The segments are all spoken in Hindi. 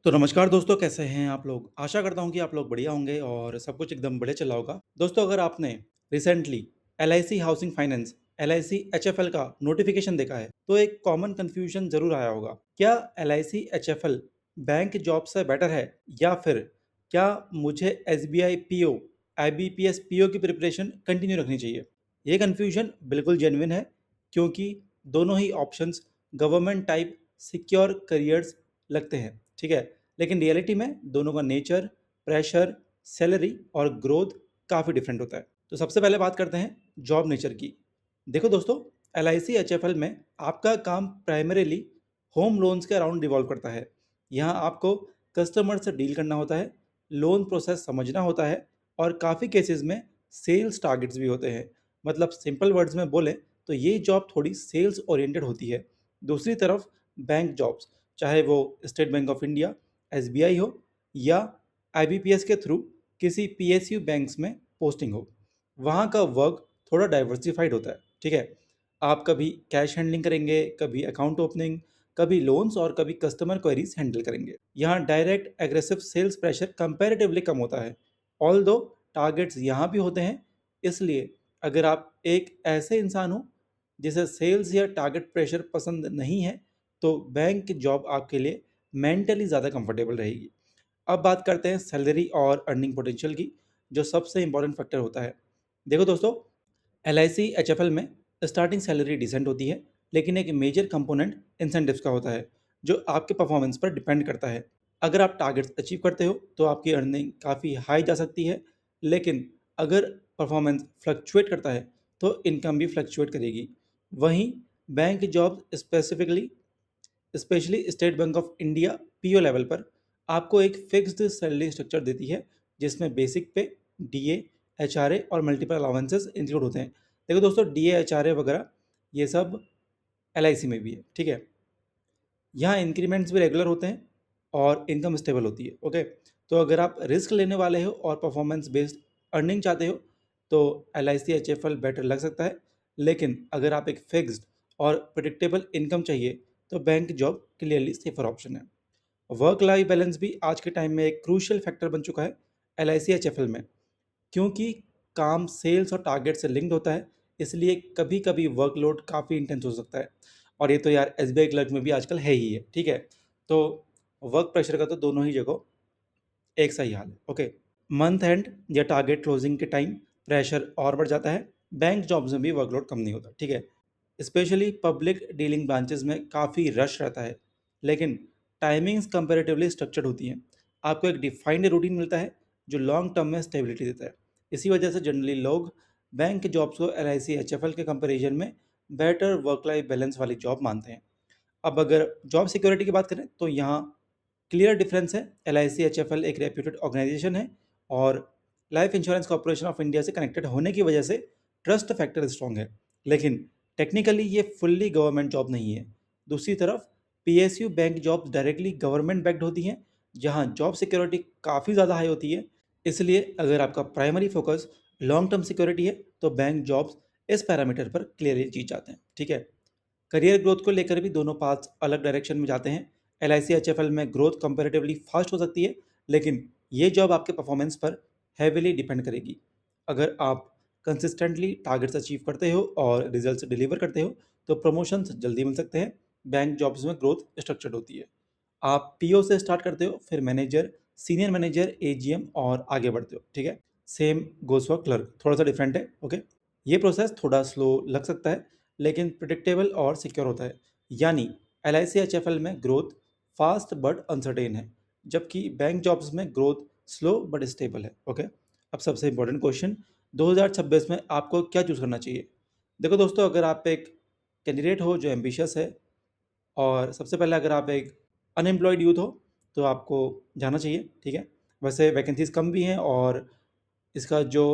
तो नमस्कार दोस्तों, कैसे हैं आप लोग? आशा करता हूँ कि आप लोग बढ़िया होंगे और सब कुछ एकदम बढ़िया चल रहा होगा। दोस्तों, अगर आपने recently LIC housing finance, LIC HFL का नोटिफिकेशन देखा है, तो एक कॉमन कन्फ्यूजन ज़रूर आया होगा। क्या एलआईसी एचएफएल बैंक जॉब से बेटर है या फिर क्या मुझे एसबीआई पीओ, आईबीपीएस पीओ की प्रिपरेशन कंटिन्यू रखनी चाहिए? ये कन्फ्यूजन बिल्कुल जेन्युइन है क्योंकि दोनों ही options government type secure careers लगते हैं, ठीक है? लेकिन रियलिटी में दोनों का नेचर, प्रेशर, सैलरी और ग्रोथ काफ़ी डिफरेंट होता है। तो सबसे पहले बात करते हैं जॉब नेचर की। देखो दोस्तों, L I C H F L में आपका काम प्राइमरीली होम लोन्स के अराउंड रिवॉल्व करता है। यहाँ आपको कस्टमर से डील करना होता है, लोन प्रोसेस समझना होता है और काफ़ी केसेस में सेल्स टारगेट्स भी होते हैं। मतलब सिंपल वर्ड्स में बोले तो ये जॉब थोड़ी सेल्स ओरिएंटेड होती है। दूसरी तरफ बैंक जॉब्स, चाहे वो state bank of India, SBI हो या आईबीपीएस के थ्रू किसी पीएसयू बैंक्स में पोस्टिंग हो, वहाँ का वर्क थोड़ा डाइवर्सिफाइड होता है, ठीक है? आप कभी कैश हैंडलिंग करेंगे, कभी अकाउंट ओपनिंग, कभी लोन्स और कभी कस्टमर क्वेरीज हैंडल करेंगे। यहाँ direct aggressive sales pressure comparatively कम होता है, ऑल दो टारगेट्स यहाँ भी होते हैं। इसलिए अगर आप एक ऐसे इंसान हो जिसे सेल्स या टारगेट प्रेशर पसंद नहीं है, तो बैंक की जॉब आपके लिए मेंटली ज़्यादा कंफर्टेबल रहेगी। अब बात करते हैं सैलरी और अर्निंग पोटेंशियल की, जो सबसे इंपॉर्टेंट फैक्टर होता है। देखो दोस्तों, L I C H F L में स्टार्टिंग सैलरी डिसेंट होती है, लेकिन एक मेजर कंपोनेंट इंसेंटिव्स का होता है, जो आपके परफॉर्मेंस पर डिपेंड करता है। अगर आप टारगेट्स अचीव करते हो तो आपकी अर्निंग काफ़ी हाई जा सकती है, लेकिन अगर परफॉर्मेंस फ्लक्चुएट करता है तो इनकम भी फ्लक्चुएट करेगी। वहीं bank job specifically, specially state bank of India PO level पर, आपको एक फिक्स्ड सैलरी स्ट्रक्चर देती है, जिसमें बेसिक पे, डीए, एचआरए और मल्टीपल अलाउंसेस इंक्लूड होते हैं। देखो दोस्तों, डीए, एचआरए वगैरह ये सब एलआईसी में भी है, ठीक है? यहाँ इंक्रीमेंट्स भी रेगुलर होते हैं और इनकम स्टेबल होती है, ओके? तो अगर आप रिस्क लेने वाले हो और परफॉर्मेंस बेस्ड अर्निंग चाहते हो तो L I C H F L better लग सकता है। लेकिन अगर आप एक फिक्स्ड और प्रिडिक्टेबल इनकम चाहिए तो bank job clearly safer option है। वर्क लाइफ बैलेंस भी आज के टाइम में एक क्रूशियल फैक्टर बन चुका है L I C H F L में, क्योंकि काम सेल्स और टारगेट से लिंक्ड होता है। इसलिए कभी कभी वर्कलोड काफ़ी इंटेंस हो सकता है, और ये तो यार एस बी आई क्लर्क में भी आजकल है ही है, ठीक है? तो वर्क प्रेशर का तो दोनों ही जगह एक सा ही हाल है, ओके? मंथ एंड या टारगेट क्लोजिंग के टाइम प्रेशर और बढ़ जाता है। बैंक जॉब्स में भी वर्कलोड कम नहीं होता, ठीक है? स्पेशली पब्लिक डीलिंग ब्रांचेस में काफ़ी रश रहता है, लेकिन टाइमिंग्स कंपैरेटिवली स्ट्रक्चर्ड होती हैं। आपको एक डिफाइंड रूटीन मिलता है जो लॉन्ग टर्म में स्टेबिलिटी देता है। इसी वजह से जनरली लोग बैंक जॉब्स को L I C H F L के कंपेरिजन में बेटर वर्क लाइफ बैलेंस वाली जॉब मानते हैं। अब अगर जॉब सिक्योरिटी की बात करें तो यहाँ क्लियर डिफरेंस है। L I C H F L एक रेप्यूटेड ऑर्गेनाइजेशन है और life insurance corporation of India से कनेक्टेड होने की वजह से ट्रस्ट फैक्टर स्ट्रॉन्ग है, लेकिन टेक्निकली ये फुल्ली गवर्नमेंट जॉब नहीं है। दूसरी तरफ PSU bank job directly government backed होती हैं, जहाँ जॉब सिक्योरिटी काफ़ी ज़्यादा हाई होती है। इसलिए अगर आपका primary focus long term security है तो बैंक जॉब्स इस पैरामीटर पर क्लियरली जीत जाते हैं, ठीक है? करियर ग्रोथ को लेकर भी दोनों पाथ्स अलग डायरेक्शन में जाते हैं। L I C H F L में ग्रोथ कंपेरेटिवली फास्ट हो सकती है, लेकिन ये जॉब आपके परफॉर्मेंस पर हैविली डिपेंड करेगी। अगर आप कंसिस्टेंटली टारगेट्स अचीव करते हो और रिजल्ट्स डिलीवर करते हो तो प्रमोशंस जल्दी मिल सकते हैं। बैंक जॉब्स में ग्रोथ स्ट्रक्चर्ड होती है। आप पीओ से स्टार्ट करते हो, फिर मैनेजर, सीनियर मैनेजर, एजीएम और आगे बढ़ते हो, ठीक है? सेम गोस फॉर क्लर्क, थोड़ा सा डिफरेंट है, ओके? ये प्रोसेस थोड़ा स्लो लग सकता है, लेकिन प्रिडिक्टेबल और सिक्योर होता है। यानी L I C H F L में ग्रोथ फास्ट बट अनसर्टेन है, जबकि बैंक जॉब्स में ग्रोथ स्लो बट स्टेबल है, ओके? अब सबसे इंपॉर्टेंट क्वेश्चन, 2026 में आपको क्या चूज़ करना चाहिए? देखो दोस्तों, अगर आप एक कैंडिडेट हो जो एम्बिशियस है, और सबसे पहले अगर आप एक अनएम्प्लॉयड यूथ हो तो आपको जाना चाहिए, ठीक है? वैसे वैकेंसीज कम भी हैं और इसका जो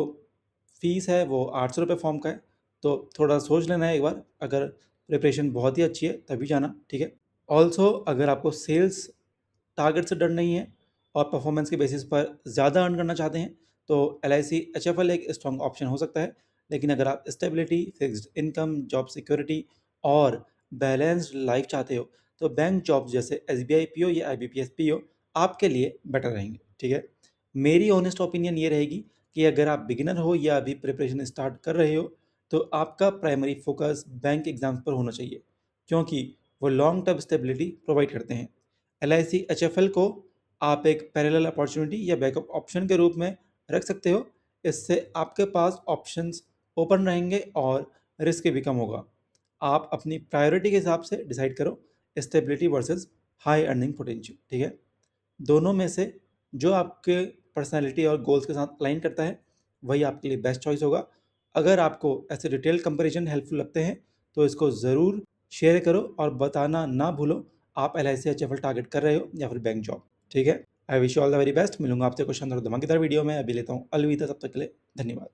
फीस है वो 800 रुपये फॉर्म का है, तो थोड़ा सोच लेना है एक बार। अगर प्रिपरेशन बहुत ही अच्छी है तभी जाना, ठीक है? ऑल्सो अगर आपको सेल्स टारगेट से डर नहीं है और परफॉर्मेंस के बेसिस पर ज़्यादा अर्न करना चाहते हैं तो L I C H F L एक स्ट्रॉन्ग ऑप्शन हो सकता है। लेकिन अगर आप stability, fixed income, job security और बैलेंस्ड लाइफ चाहते हो तो बैंक जॉब्स जैसे S B I P O या I B P S P O आपके लिए बेटर रहेंगे। ठीक है, मेरी ऑनेस्ट ओपिनियन ये रहेगी कि अगर आप बिगिनर हो या अभी प्रिपरेशन स्टार्ट कर रहे हो तो आपका प्राइमरी फोकस बैंक एग्जाम्स पर होना चाहिए, क्योंकि वो लॉन्ग टर्म स्टेबिलिटी प्रोवाइड करते हैं। L I C H F L को आप एक पैरेलल अपॉर्चुनिटी या बैकअप ऑप्शन के रूप में रख सकते हो। इससे आपके पास ऑप्शंस ओपन रहेंगे और रिस्क भी कम होगा। आप अपनी प्रायोरिटी के हिसाब से डिसाइड करो, stability versus high earning potential. ठीक है, दोनों में से जो आपके पर्सनैलिटी और गोल्स के साथ अलाइन करता है वही आपके लिए बेस्ट चॉइस होगा। अगर आपको ऐसे डिटेल कंपैरिजन हेल्पफुल लगते हैं तो इसको ज़रूर शेयर करो और बताना ना भूलो आप L I C H F L target कर रहे हो या फिर बैंक जॉब। ठीक है, I wish you all the very best. मिलूंगा आपसे कुछ शानदार धमाकेदार वीडियो में। अभी लेता हूँ अलविदा, तब तक के लिए धन्यवाद।